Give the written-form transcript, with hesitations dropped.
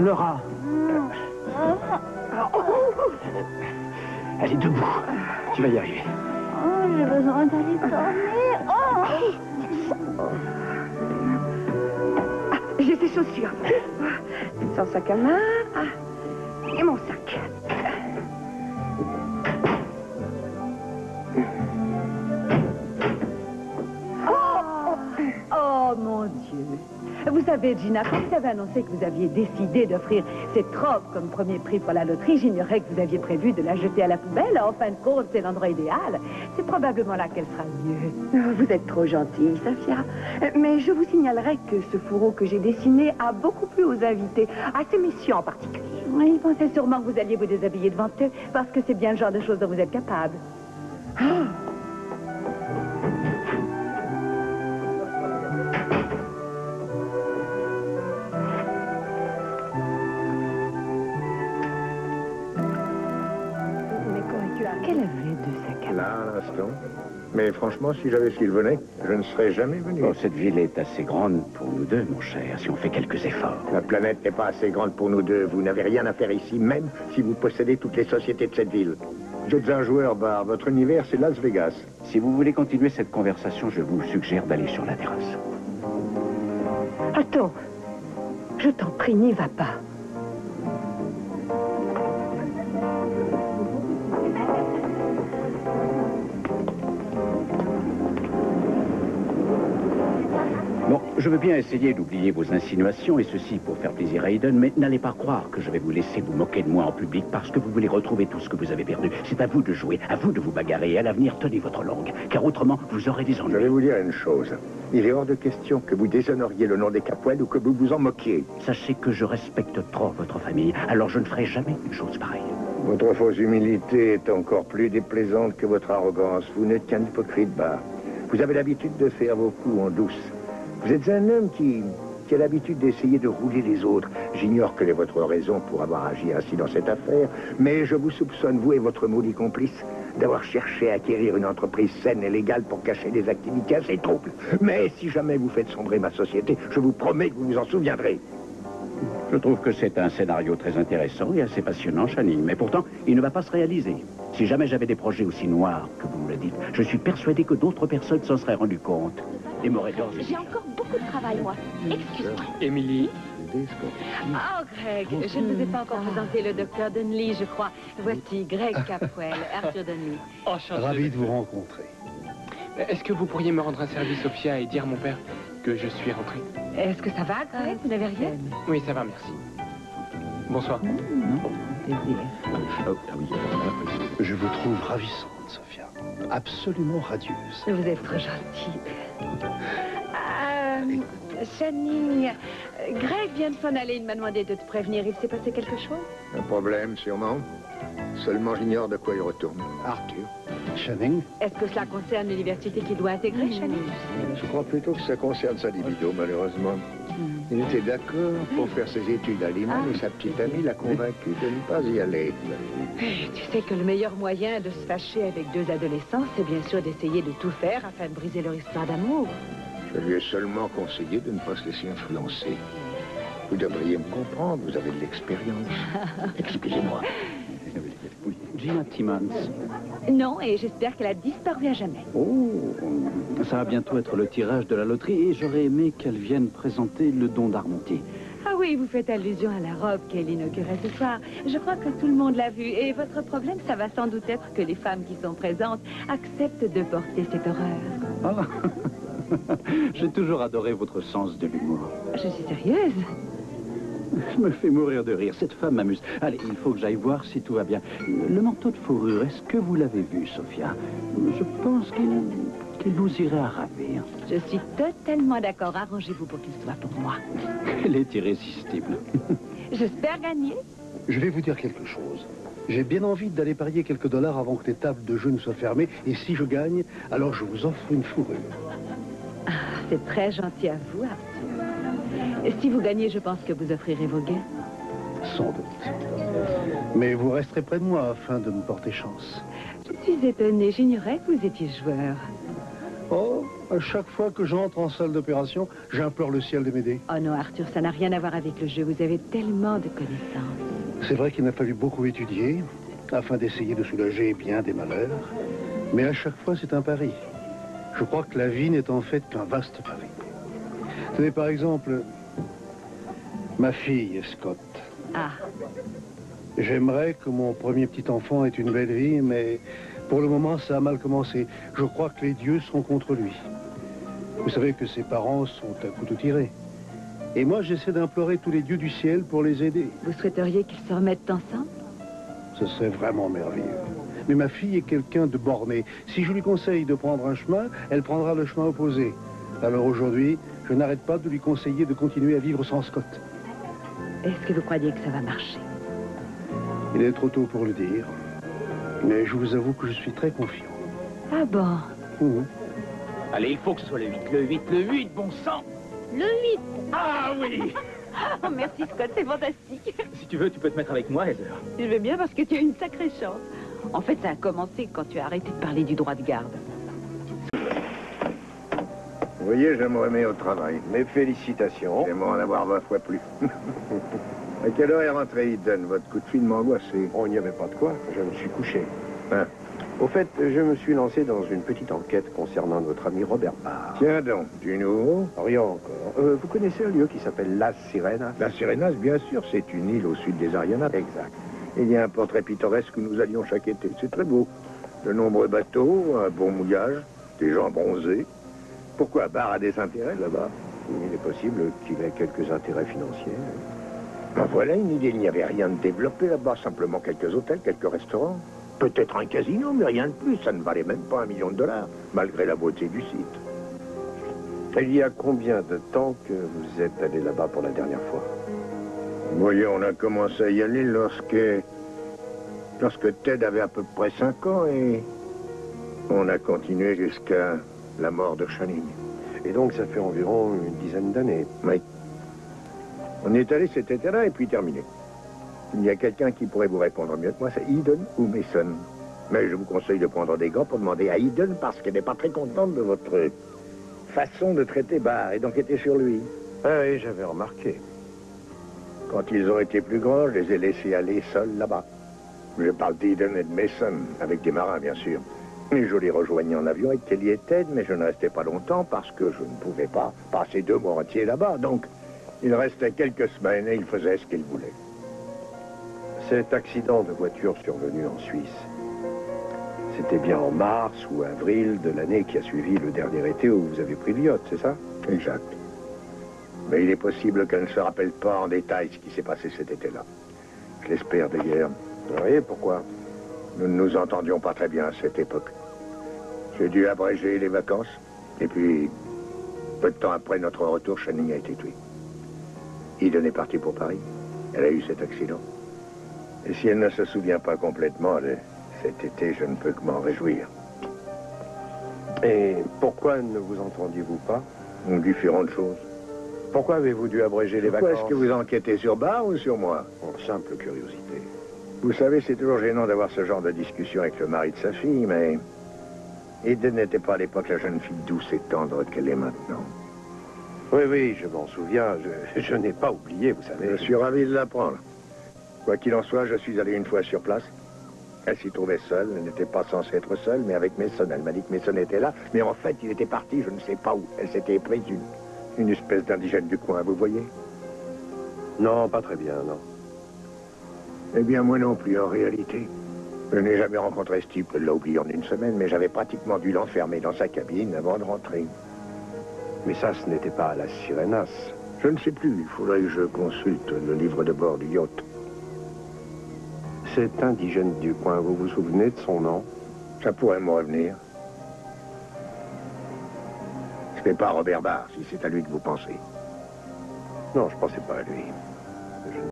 Laura. Allez, debout. Tu vas y arriver. Oh, j'ai besoin d'aller dormir. J'ai ces chaussures. Sans sac à main. Et mon sac. Oh, mon Dieu. Vous savez, Gina, quand vous avez annoncé que vous aviez décidé d'offrir cette robe comme premier prix pour la loterie, j'ignorais que vous aviez prévu de la jeter à la poubelle. En fin de compte, c'est l'endroit idéal. C'est probablement là qu'elle sera mieux. Vous êtes trop gentille, Safia. Mais je vous signalerai que ce fourreau que j'ai dessiné a beaucoup plu aux invités, à ces messieurs en particulier. Ils pensaient sûrement que vous alliez vous déshabiller devant eux, parce que c'est bien le genre de choses dont vous êtes capable. Quelle avait de sac à main? Là, à l'instant. Mais franchement, si j'avais su qu'il venait, je ne serais jamais venu. Oh, cette ville est assez grande pour nous deux, mon cher, si on fait quelques efforts. La planète n'est pas assez grande pour nous deux. Vous n'avez rien à faire ici, même si vous possédez toutes les sociétés de cette ville. Vous êtes un joueur bar. Votre univers, c'est Las Vegas. Si vous voulez continuer cette conversation, je vous suggère d'aller sur la terrasse. Attends. Je t'en prie, n'y va pas. Bon, je veux bien essayer d'oublier vos insinuations, et ceci pour faire plaisir à Hayden, mais n'allez pas croire que je vais vous laisser vous moquer de moi en public parce que vous voulez retrouver tout ce que vous avez perdu. C'est à vous de jouer, à vous de vous bagarrer, et à l'avenir, tenez votre langue, car autrement, vous aurez des ennuis. Je vais vous dire une chose. Il est hors de question que vous déshonoriez le nom des Capwell ou que vous vous en moquiez. Sachez que je respecte trop votre famille, alors je ne ferai jamais une chose pareille. Votre fausse humilité est encore plus déplaisante que votre arrogance. Vous n'êtes qu'un hypocrite bas. Vous avez l'habitude de faire vos coups en douce. Vous êtes un homme qui a l'habitude d'essayer de rouler les autres. J'ignore quelle est votre raison pour avoir agi ainsi dans cette affaire, mais je vous soupçonne, vous et votre maudit complice, d'avoir cherché à acquérir une entreprise saine et légale pour cacher des activités assez troubles. Mais si jamais vous faites sombrer ma société, je vous promets que vous vous en souviendrez. Je trouve que c'est un scénario très intéressant et assez passionnant, Channing, mais pourtant, il ne va pas se réaliser. Si jamais j'avais des projets aussi noirs que vous me le dites, je suis persuadé que d'autres personnes s'en seraient rendues compte. Et m'auraient d'ores et J'ai encore beaucoup de travail, moi. Excuse-moi. Émilie. Oh, Greg, je ne vous ai pas encore présenté le docteur Dunley, je crois. Voici Greg Capwell, Arthur Dunley. Enchanté. Ravi de vous rencontrer. Est-ce que vous pourriez me rendre un service, Sophia, et dire à mon père que je suis rentré? Est-ce que ça va, Greg? Vous n'avez rien? Oui, ça va, merci. Bonsoir. Je vous trouve ravissante, Sophia. Absolument radieuse. Vous êtes trop gentil. Channing, Greg vient de s'en aller. Il m'a demandé de te prévenir. Il s'est passé quelque chose? Un problème, sûrement. Seulement j'ignore de quoi il retourne. Arthur. Channing? Est-ce que cela concerne l'université qu'il doit intégrer, Channing? Je crois plutôt que ça concerne sa libido, malheureusement. Il était d'accord pour faire ses études à Lima, mais sa petite amie l'a convaincu de ne pas y aller. Tu sais que le meilleur moyen de se fâcher avec deux adolescents, c'est bien sûr d'essayer de tout faire afin de briser leur histoire d'amour. Je lui ai seulement conseillé de ne pas se laisser influencer. Vous devriez me comprendre, vous avez de l'expérience. Excusez-moi. Oui, Gina Timmons. Non, et j'espère qu'elle a disparu à jamais. Oh, ça va bientôt être le tirage de la loterie et j'aurais aimé qu'elle vienne présenter le don d'Armontier. Ah oui, vous faites allusion à la robe qu'elle inaugurait ce soir. Je crois que tout le monde l'a vue. Et votre problème, ça va sans doute être que les femmes qui sont présentes acceptent de porter cette horreur. Ah. J'ai toujours adoré votre sens de l'humour. Je suis sérieuse. Je me fais mourir de rire. Cette femme m'amuse. Allez, il faut que j'aille voir si tout va bien. Le manteau de fourrure, est-ce que vous l'avez vu, Sophia? Je pense qu'il vous irait à ravir. Je suis totalement d'accord. Arrangez-vous pour qu'il soit pour moi. Elle est irrésistible. J'espère gagner. Je vais vous dire quelque chose. J'ai bien envie d'aller parier quelques dollars avant que les tables de jeu ne soient fermées. Et si je gagne, alors je vous offre une fourrure. Ah, c'est très gentil à vous, Arthur. Si vous gagnez, je pense que vous offrirez vos gains. Sans doute. Mais vous resterez près de moi afin de me porter chance. Je suis étonnée. J'ignorais que vous étiez joueur. Oh, À chaque fois que j'entre en salle d'opération, j'implore le ciel de m'aider. Oh non, Arthur, ça n'a rien à voir avec le jeu. Vous avez tellement de connaissances. C'est vrai qu'il m'a fallu beaucoup étudier afin d'essayer de soulager bien des malheurs. Mais à chaque fois, c'est un pari. Je crois que la vie n'est en fait qu'un vaste pari. Tenez par exemple ma fille, Scott. Ah. J'aimerais que mon premier petit enfant ait une belle vie, mais pour le moment, ça a mal commencé. Je crois que les dieux sont contre lui. Vous savez que ses parents sont à couteau tiré. Et moi, j'essaie d'implorer tous les dieux du ciel pour les aider. Vous souhaiteriez qu'ils se remettent ensemble? Ce serait vraiment merveilleux. Mais ma fille est quelqu'un de borné. Si je lui conseille de prendre un chemin, elle prendra le chemin opposé. Alors aujourd'hui, je n'arrête pas de lui conseiller de continuer à vivre sans Scott. Est-ce que vous croyez que ça va marcher? Il est trop tôt pour le dire. Mais je vous avoue que je suis très confiant. Ah bon? Allez, il faut que ce soit le 8. Le 8, le 8, bon sang. Le 8. Ah oui. Oh, merci, Scott, c'est fantastique. Si tu veux, tu peux te mettre avec moi, Heather. Je vais bien parce que tu as une sacrée chance. En fait, ça a commencé quand tu as arrêté de parler du droit de garde. Vous voyez, je me remets au travail. Mes félicitations. J'aimerais en avoir 20 fois plus. À quelle heure est rentré Eden? Votre coup de fil m'a angoissé. On n'y avait pas de quoi, je me suis couché. Hein? Au fait, je me suis lancé dans une petite enquête concernant notre ami Robert Barr. Tiens donc, du nouveau? Rien encore. Vous connaissez un lieu qui s'appelle Las Sirenas? La Sirenas, bien sûr, c'est une île au sud des Arianas. Exact. Il y a un portrait pittoresque où nous allions chaque été. C'est très beau. De nombreux bateaux, un bon mouillage, des gens bronzés. Pourquoi Barr a des intérêts là-bas? Il est possible qu'il ait quelques intérêts financiers. Ben voilà une idée, il n'y avait rien de développé là-bas, simplement quelques hôtels, quelques restaurants. Peut-être un casino, mais rien de plus. Ça ne valait même pas $1 million, malgré la beauté du site. Il y a combien de temps que vous êtes allé là-bas pour la dernière fois? Vous voyez, on a commencé à y aller lorsque Ted avait à peu près 5 ans et on a continué jusqu'à la mort de Channing. Et donc ça fait environ une dizaine d'années. Oui. On est allé cet été-là et puis terminé. Il y a quelqu'un qui pourrait vous répondre mieux que moi, c'est Eden ou Mason. Mais je vous conseille de prendre des gants pour demander à Eden parce qu'elle n'est pas très contente de votre façon de traiter Barr et d'enquêter sur lui. Ah oui, j'avais remarqué. Quand ils ont été plus grands, je les ai laissés aller seuls là-bas. Je parle d'Eden et de Mason, avec des marins bien sûr. Et je les rejoignais en avion avec Kelly et Ted, mais je ne restais pas longtemps parce que je ne pouvais pas passer 2 mois entiers là-bas. Donc, il restait quelques semaines et ils faisaient ce qu'ils voulaient. Cet accident de voiture survenu en Suisse, c'était bien en mars ou avril de l'année qui a suivi le dernier été où vous avez pris le yacht, c'est ça? Exact. Mais il est possible qu'elle ne se rappelle pas en détail ce qui s'est passé cet été-là. Je l'espère d'ailleurs. Oui, pourquoi? Nous ne nous entendions pas très bien à cette époque. J'ai dû abréger les vacances. Et puis, peu de temps après notre retour, Channing a été tué. Eden est partie pour Paris. Elle a eu cet accident. Et si elle ne se souvient pas complètement de cet été, je ne peux que m'en réjouir. Et pourquoi ne vous entendiez-vous pas? Différentes choses. Pourquoi avez-vous dû abréger les Pourquoi vacances? est-ce que vous enquêtez sur Barr ou sur moi? En simple curiosité. Vous savez, c'est toujours gênant d'avoir ce genre de discussion avec le mari de sa fille, mais Eden n'était pas à l'époque la jeune fille douce et tendre qu'elle est maintenant. Oui, oui, je m'en souviens. Je n'ai pas oublié, vous savez. Je suis ravi de l'apprendre. Quoi qu'il en soit, je suis allé une fois sur place. Elle s'y trouvait seule. Elle n'était pas censée être seule, mais avec Mason. Elle m'a dit que Mason était là, mais en fait, il était parti, je ne sais pas où. Elle s'était prise une espèce d'indigène du coin, vous voyez? Non, pas très bien, non. Eh bien, moi non plus, en réalité. Je n'ai jamais rencontré ce type, je l'ai oublié en une semaine, mais j'avais pratiquement dû l'enfermer dans sa cabine avant de rentrer. Mais ça, ce n'était pas à la Sirenas. Je ne sais plus, il faudrait que je consulte le livre de bord du yacht. Cet indigène du coin, vous vous souvenez de son nom? Ça pourrait me revenir. Ce n'est pas Robert Barr, si c'est à lui que vous pensez. Non, je ne pensais pas à lui.